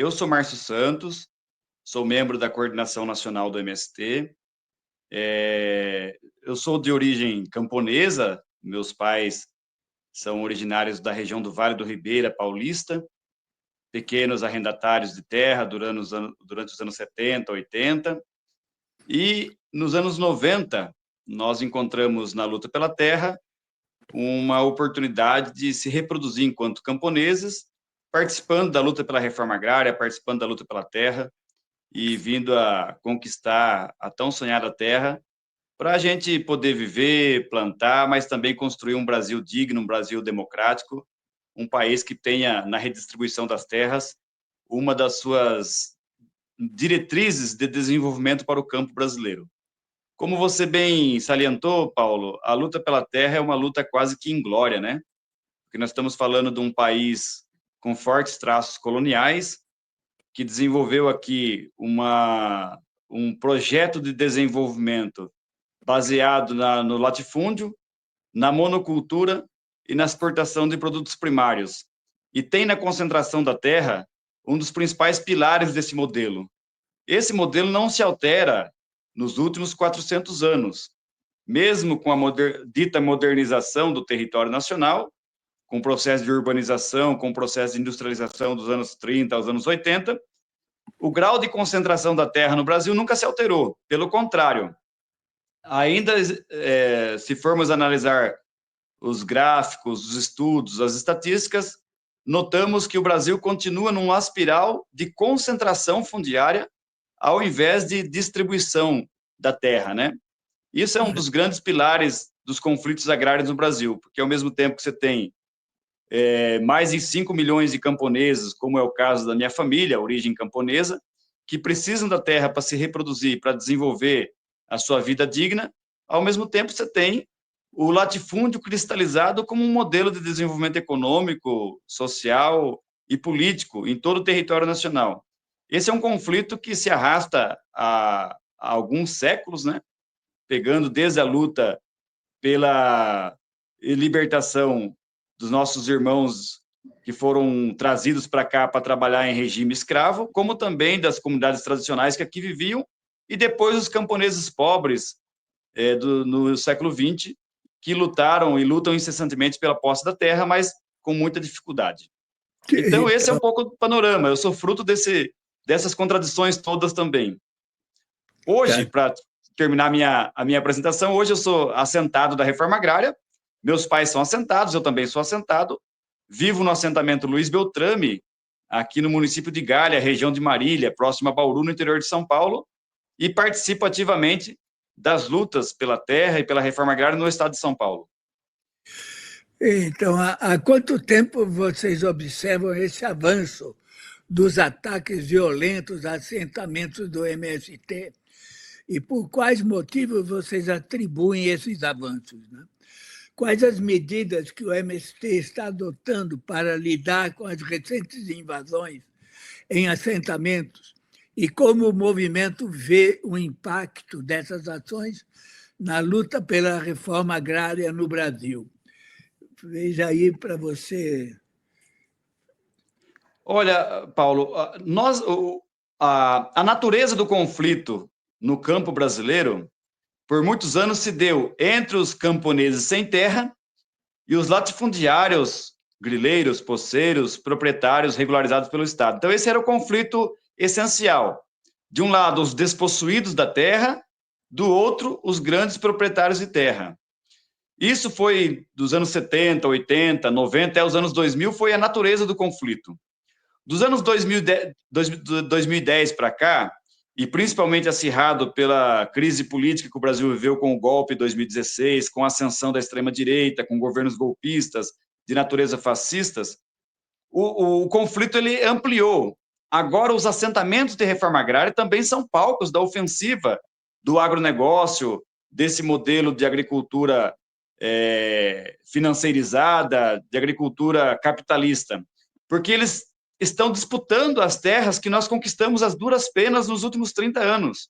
Eu sou Márcio Santos, sou membro da coordenação nacional do MST. Eu sou de origem camponesa, meus pais são originários da região do Vale do Ribeira Paulista, pequenos arrendatários de terra durante os anos 70, 80. E nos anos 90, nós encontramos na luta pela terra uma oportunidade de se reproduzir enquanto camponeses, participando da luta pela reforma agrária, participando da luta pela terra e vindo a conquistar a tão sonhada terra para a gente poder viver, plantar, mas também construir um Brasil digno, um Brasil democrático, um país que tenha na redistribuição das terras uma das suas diretrizes de desenvolvimento para o campo brasileiro. Como você bem salientou, Paulo, a luta pela terra é uma luta quase que inglória, né? Porque nós estamos falando de um país com fortes traços coloniais, que desenvolveu aqui um projeto de desenvolvimento baseado no latifúndio, na monocultura e na exportação de produtos primários. E tem na concentração da terra um dos principais pilares desse modelo. Esse modelo não se altera nos últimos 400 anos, mesmo com a dita modernização do território nacional, com o processo de urbanização, com o processo de industrialização dos anos 30 aos anos 80, o grau de concentração da terra no Brasil nunca se alterou, pelo contrário. Ainda, se formos analisar os gráficos, os estudos, as estatísticas, notamos que o Brasil continua numa espiral de concentração fundiária ao invés de distribuição da terra, né? Isso é um dos grandes pilares dos conflitos agrários no Brasil, porque ao mesmo tempo que você tem mais de 5 milhões de camponeses, como é o caso da minha família, origem camponesa, que precisam da terra para se reproduzir, para desenvolver a sua vida digna, ao mesmo tempo você tem o latifúndio cristalizado como um modelo de desenvolvimento econômico, social e político em todo o território nacional. Esse é um conflito que se arrasta há alguns séculos, né? Pegando desde a luta pela libertação dos nossos irmãos que foram trazidos para cá para trabalhar em regime escravo, como também das comunidades tradicionais que aqui viviam, e depois os camponeses pobres no século XX, que lutaram e lutam incessantemente pela posse da terra, mas com muita dificuldade. Então, esse é um pouco do panorama. Eu sou fruto dessas contradições todas também. Hoje, para terminar a minha apresentação, hoje eu sou assentado da Reforma Agrária, meus pais são assentados, eu também sou assentado, vivo no assentamento Luiz Beltrame, aqui no município de Galha, região de Marília, próximo a Bauru, no interior de São Paulo, e participo ativamente das lutas pela terra e pela reforma agrária no estado de São Paulo. Então, há quanto tempo vocês observam esse avanço dos ataques violentos a assentamentos do MST e por quais motivos vocês atribuem esses avanços, né? Quais as medidas que o MST está adotando para lidar com as recentes invasões em assentamentos e como o movimento vê o impacto dessas ações na luta pela reforma agrária no Brasil? Veja aí para você. Olha, Paulo, a natureza do conflito no campo brasileiro, por muitos anos se deu entre os camponeses sem terra e os latifundiários, grileiros, poceiros, proprietários regularizados pelo Estado. Então, esse era o conflito essencial. De um lado, os despossuídos da terra, do outro, os grandes proprietários de terra. Isso foi dos anos 70, 80, 90 até os anos 2000, foi a natureza do conflito. Dos anos 2010 para cá, e principalmente acirrado pela crise política que o Brasil viveu com o golpe de 2016, com a ascensão da extrema-direita, com governos golpistas de natureza fascistas, o conflito ele ampliou. Agora, os assentamentos de reforma agrária também são palcos da ofensiva do agronegócio, desse modelo de agricultura financeirizada, de agricultura capitalista, porque eles estão disputando as terras que nós conquistamos às duras penas nos últimos 30 anos.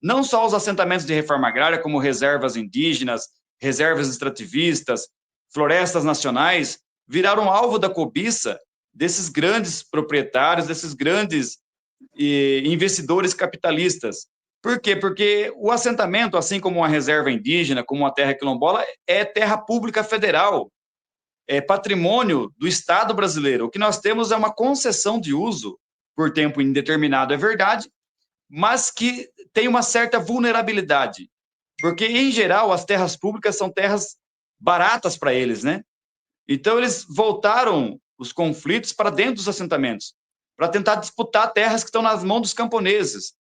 Não só os assentamentos de reforma agrária, como reservas indígenas, reservas extrativistas, florestas nacionais, viraram alvo da cobiça desses grandes proprietários, desses grandes investidores capitalistas. Por quê? Porque o assentamento, assim como uma reserva indígena, como uma terra quilombola, é terra pública federal, é patrimônio do Estado brasileiro. O que nós temos é uma concessão de uso por tempo indeterminado, é verdade, mas que tem uma certa vulnerabilidade, porque, em geral, as terras públicas são terras baratas para eles, né? Então, eles voltaram os conflitos para dentro dos assentamentos, para tentar disputar terras que estão nas mãos dos camponeses.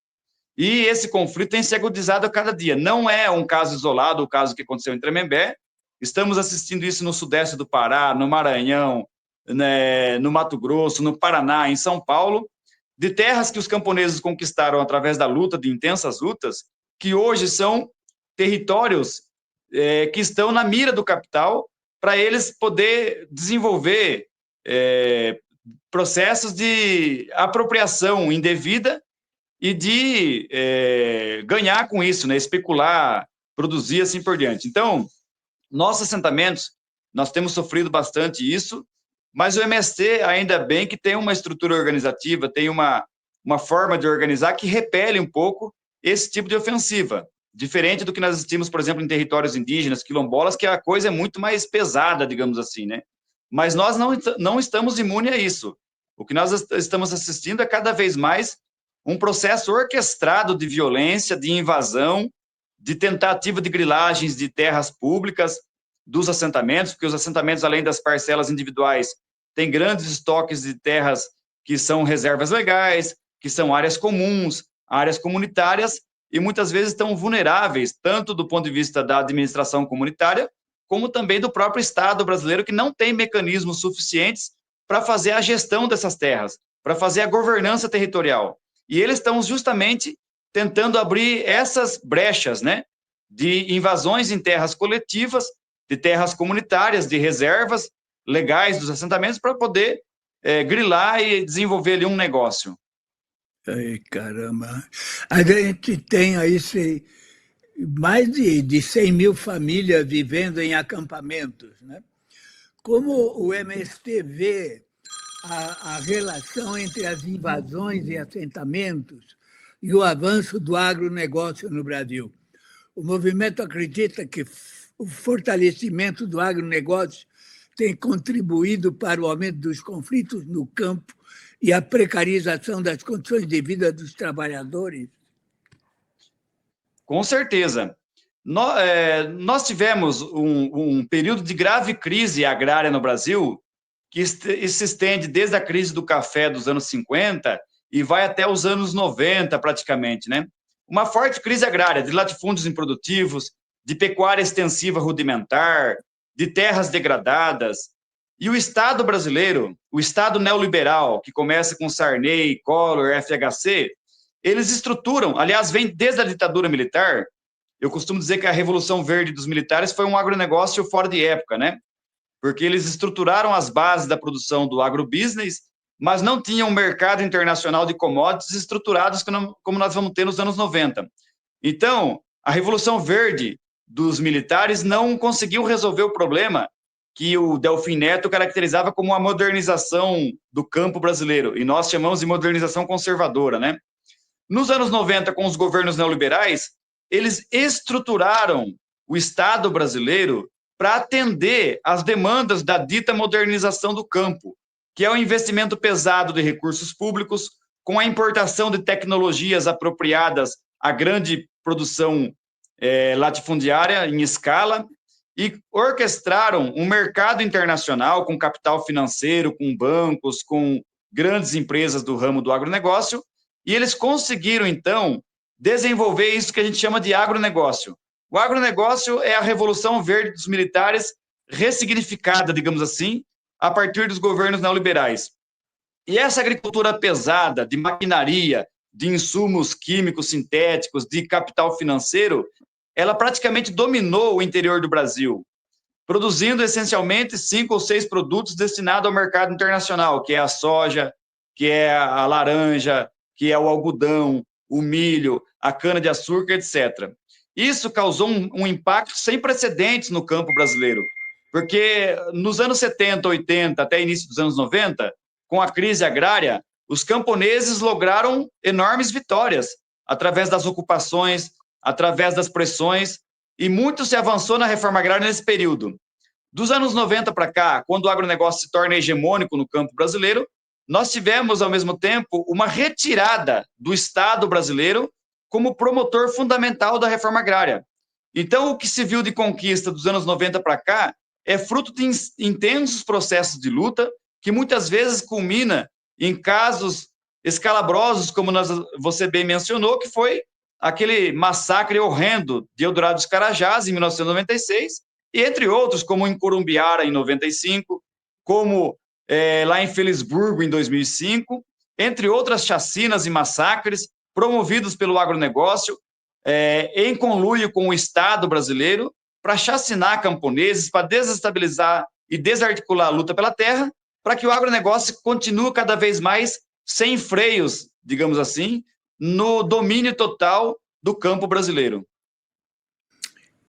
E esse conflito tem se agudizado a cada dia. Não é um caso isolado, o caso que aconteceu em Tremembé. Estamos assistindo isso no sudeste do Pará, no Maranhão, né, no Mato Grosso, no Paraná, em São Paulo, de terras que os camponeses conquistaram através da luta, de intensas lutas, que hoje são territórios que estão na mira do capital para eles poder desenvolver processos de apropriação indevida e de ganhar com isso, né? Especular, produzir, assim por diante. Então, nossos assentamentos, nós temos sofrido bastante isso, mas o MST, ainda bem que tem uma estrutura organizativa, tem uma forma de organizar que repele um pouco esse tipo de ofensiva, diferente do que nós assistimos, por exemplo, em territórios indígenas, quilombolas, que a coisa é muito mais pesada, digamos assim, né? Mas nós não estamos imunes a isso. O que nós estamos assistindo é cada vez mais um processo orquestrado de violência, de invasão, de tentativa de grilagens de terras públicas dos assentamentos, porque os assentamentos, além das parcelas individuais, têm grandes estoques de terras que são reservas legais, que são áreas comuns, áreas comunitárias, e muitas vezes estão vulneráveis, tanto do ponto de vista da administração comunitária, como também do próprio Estado brasileiro, que não tem mecanismos suficientes para fazer a gestão dessas terras, para fazer a governança territorial. E eles estão justamente tentando abrir essas brechas, né, de invasões em terras coletivas, de terras comunitárias, de reservas legais dos assentamentos, para poder grilar e desenvolver ali um negócio. Ai, caramba! A gente tem aí mais de 100 mil famílias vivendo em acampamentos, né? Como o MST vê a relação entre as invasões e assentamentos e o avanço do agronegócio no Brasil? O movimento acredita que o fortalecimento do agronegócio tem contribuído para o aumento dos conflitos no campo e a precarização das condições de vida dos trabalhadores? Com certeza. Nós tivemos um período de grave crise agrária no Brasil, que se estende desde a crise do café dos anos 50 e vai até os anos 90, praticamente, né? Uma forte crise agrária, de latifúndios improdutivos, de pecuária extensiva rudimentar, de terras degradadas. E o Estado brasileiro, o Estado neoliberal, que começa com Sarney, Collor, FHC, eles estruturam, aliás, vem desde a ditadura militar. Eu costumo dizer que a Revolução Verde dos militares foi um agronegócio fora de época, né? Porque eles estruturaram as bases da produção do agrobusiness, mas não tinham um mercado internacional de commodities estruturados como nós vamos ter nos anos 90. Então, a Revolução Verde dos militares não conseguiu resolver o problema que o Delfim Neto caracterizava como a modernização do campo brasileiro, e nós chamamos de modernização conservadora, né? Nos anos 90, com os governos neoliberais, eles estruturaram o Estado brasileiro para atender às demandas da dita modernização do campo, que é o investimento pesado de recursos públicos, com a importação de tecnologias apropriadas à grande produção latifundiária em escala, e orquestraram um mercado internacional com capital financeiro, com bancos, com grandes empresas do ramo do agronegócio, e eles conseguiram, então, desenvolver isso que a gente chama de agronegócio. O agronegócio é a Revolução Verde dos militares ressignificada, digamos assim, a partir dos governos neoliberais. E essa agricultura pesada, de maquinaria, de insumos químicos sintéticos, de capital financeiro, ela praticamente dominou o interior do Brasil, produzindo essencialmente 5 ou 6 produtos destinados ao mercado internacional, que é a soja, que é a laranja, que é o algodão, o milho, a cana-de-açúcar, etc. Isso causou um impacto sem precedentes no campo brasileiro, porque nos anos 70, 80, até início dos anos 90, com a crise agrária, os camponeses lograram enormes vitórias através das ocupações, através das pressões, e muito se avançou na reforma agrária nesse período. Dos anos 90 para cá, quando o agronegócio se torna hegemônico no campo brasileiro, nós tivemos, ao mesmo tempo, uma retirada do Estado brasileiro como promotor fundamental da reforma agrária. Então, o que se viu de conquista dos anos 90 para cá é fruto de intensos processos de luta, que muitas vezes culmina em casos escalabrosos, como você bem mencionou, que foi aquele massacre horrendo de Eldorado dos Carajás, em 1996, e entre outros, como em Corumbiara, em 95, como lá em Felisburgo, em 2005, entre outras chacinas e massacres promovidos pelo agronegócio, em conluio com o Estado brasileiro, para chacinar camponeses, para desestabilizar e desarticular a luta pela terra, para que o agronegócio continue cada vez mais sem freios, digamos assim, no domínio total do campo brasileiro.